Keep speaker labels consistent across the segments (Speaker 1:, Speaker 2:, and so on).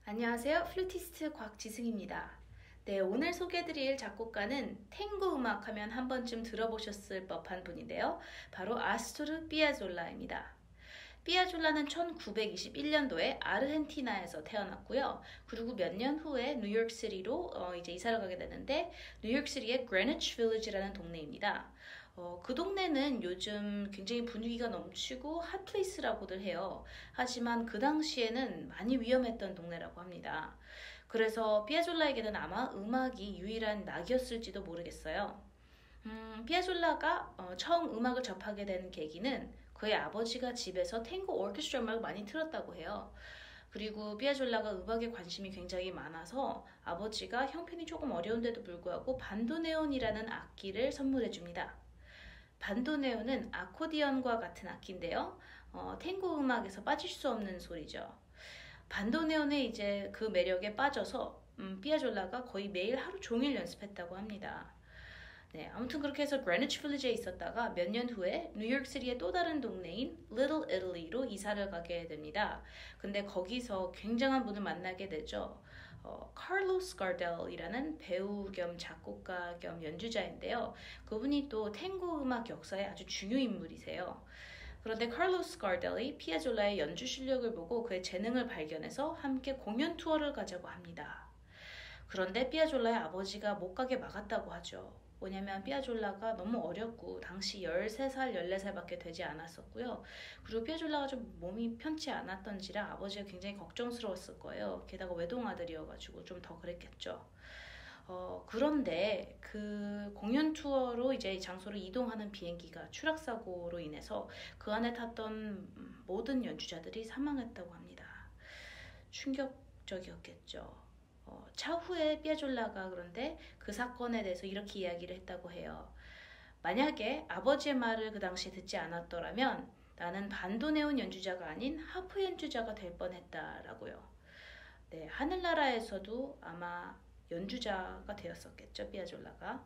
Speaker 1: 안녕하세요. 플루티스트 곽지승입니다. 네, 오늘 소개해드릴 작곡가는 탱고 음악 하면 한 번쯤 들어보셨을 법한 분인데요. 바로 아스토르 피아졸라입니다. 피아졸라는 1921년도에 아르헨티나에서 태어났고요. 그리고 몇 년 후에 뉴욕시티로 이제 이사를 가게 되는데 뉴욕시티의 그레니치 빌리지라는 동네입니다. 그 동네는 요즘 굉장히 분위기가 넘치고 핫플레이스라고들 해요. 하지만 그 당시에는 많이 위험했던 동네라고 합니다. 그래서 피아졸라에게는 아마 음악이 유일한 낙이었을지도 모르겠어요. 피아졸라가 처음 음악을 접하게 된 계기는 그의 아버지가 집에서 탱고 오케스트라 음악을 많이 틀었다고 해요. 그리고 피아졸라가 음악에 관심이 굉장히 많아서 아버지가 형편이 조금 어려운데도 불구하고 반도네온이라는 악기를 선물해 줍니다. 반도네온은 아코디언과 같은 악기인데요. 탱고 음악에서 빠질 수 없는 소리죠. 반도네온의 이제 그 매력에 빠져서 피아졸라가 거의 매일 하루 종일 연습했다고 합니다. 네, 아무튼 그렇게 해서 그레니치 빌리지에 있었다가 몇 년 후에 뉴욕시티의 또 다른 동네인 리틀 이탈리로 이사를 가게 됩니다. 근데 거기서 굉장한 분을 만나게 되죠. 카를로스 가델이라는 배우 겸 작곡가 겸 연주자인데요. 그분이 또 탱고 음악 역사의 아주 중요 인물이세요. 그런데 카를로스 가델이 피아졸라의 연주 실력을 보고 그의 재능을 발견해서 함께 공연 투어를 가자고 합니다. 그런데 피아졸라의 아버지가 못 가게 막았다고 하죠. 왜냐면 피아졸라가 너무 어렸고 당시 13살, 14살밖에 되지 않았었고요. 그리고 피아졸라가 좀 몸이 편치 않았던지라 아버지가 굉장히 걱정스러웠을 거예요. 게다가 외동아들이어가지고 좀 더 그랬겠죠. 그런데 그 공연 투어로 이제 이 장소로 이동하는 비행기가 추락사고로 인해서 그 안에 탔던 모든 연주자들이 사망했다고 합니다. 충격적이었겠죠. 차후에 피아졸라가 그런데 그 사건에 대해서 이렇게 이야기를 했다고 해요. 만약에 아버지의 말을 그 당시에 듣지 않았더라면 나는 반도네온 연주자가 아닌 하프 연주자가 될 뻔했다라고요. 네, 하늘나라에서도 아마 연주자가 되었었겠죠, 피아졸라가.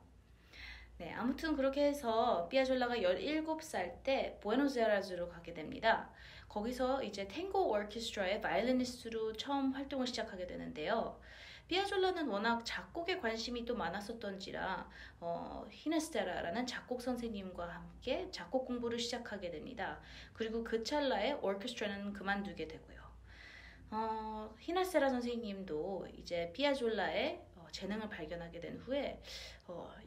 Speaker 1: 네, 아무튼 그렇게 해서 피아졸라가 17살 때 부에노스아이레스로 가게 됩니다. 거기서 이제 탱고 오케스트라의 바이올리니스트로 처음 활동을 시작하게 되는데요. 피아졸라는 워낙 작곡에 관심이 또 많았었던지라 히네스테라라는 작곡 선생님과 함께 작곡 공부를 시작하게 됩니다. 그리고 그 찰나에 오케스트라는 그만두게 되고요. 히나세라 선생님도 이제 피아졸라의 재능을 발견하게 된 후에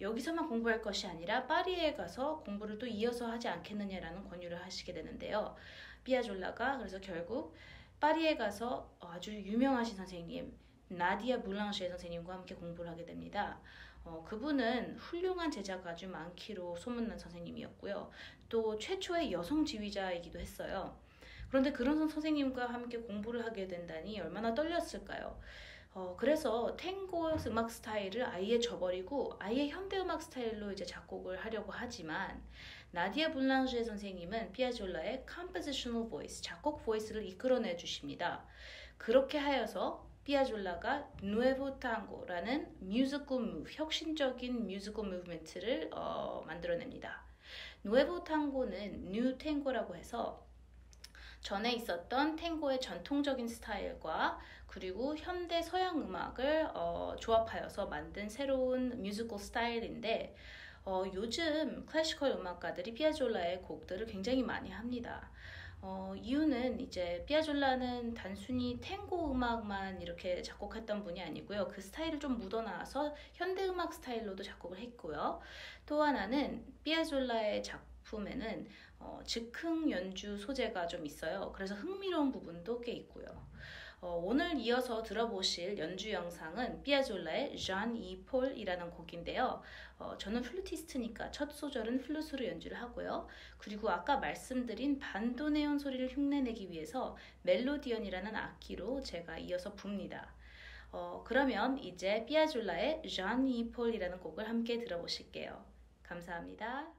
Speaker 1: 여기서만 공부할 것이 아니라 파리에 가서 공부를 또 이어서 하지 않겠느냐라는 권유를 하시게 되는데요. 피아졸라가 그래서 결국 파리에 가서 아주 유명하신 선생님 나디아 물랑쉐 선생님과 함께 공부를 하게 됩니다. 그분은 훌륭한 제자가 아주 많기로 소문난 선생님이었고요. 또 최초의 여성 지휘자이기도 했어요. 그런데 그런 선생님과 함께 공부를 하게 된다니 얼마나 떨렸을까요? 그래서 탱고 음악 스타일을 아예 저버리고 아예 현대 음악 스타일로 이제 작곡을 하려고 하지만 나디아 블랑쉐 선생님은 피아졸라의 compositional voice, 작곡 보이스를 이끌어내 주십니다. 그렇게 하여서 피아졸라가 누에보 탕고라는 뮤지컬 무브, 혁신적인 뮤지컬 무브먼트를 만들어냅니다. 누에보 탕고는 뉴 탱고라고 해서 전에 있었던 탱고의 전통적인 스타일과 그리고 현대 서양 음악을 조합하여서 만든 새로운 뮤지컬 스타일인데 요즘 클래시컬 음악가들이 피아졸라의 곡들을 굉장히 많이 합니다. 이유는 이제 피아졸라는 단순히 탱고 음악만 이렇게 작곡했던 분이 아니고요. 그 스타일을 좀 묻어나와서 현대 음악 스타일로도 작곡을 했고요. 또 하나는 피아졸라의 작품에는 즉흥 연주 소재가 좀 있어요. 그래서 흥미로운 부분도 꽤 있고요. 오늘 이어서 들어보실 연주 영상은 피아졸라의 잔 이 폴이라는 곡인데요. 저는 플루티스트니까 첫 소절은 플루트로 연주를 하고요. 그리고 아까 말씀드린 반도네온 소리를 흉내내기 위해서 멜로디언이라는 악기로 제가 이어서 붑니다. 그러면 이제 피아졸라의 잔 이 폴이라는 곡을 함께 들어보실게요. 감사합니다.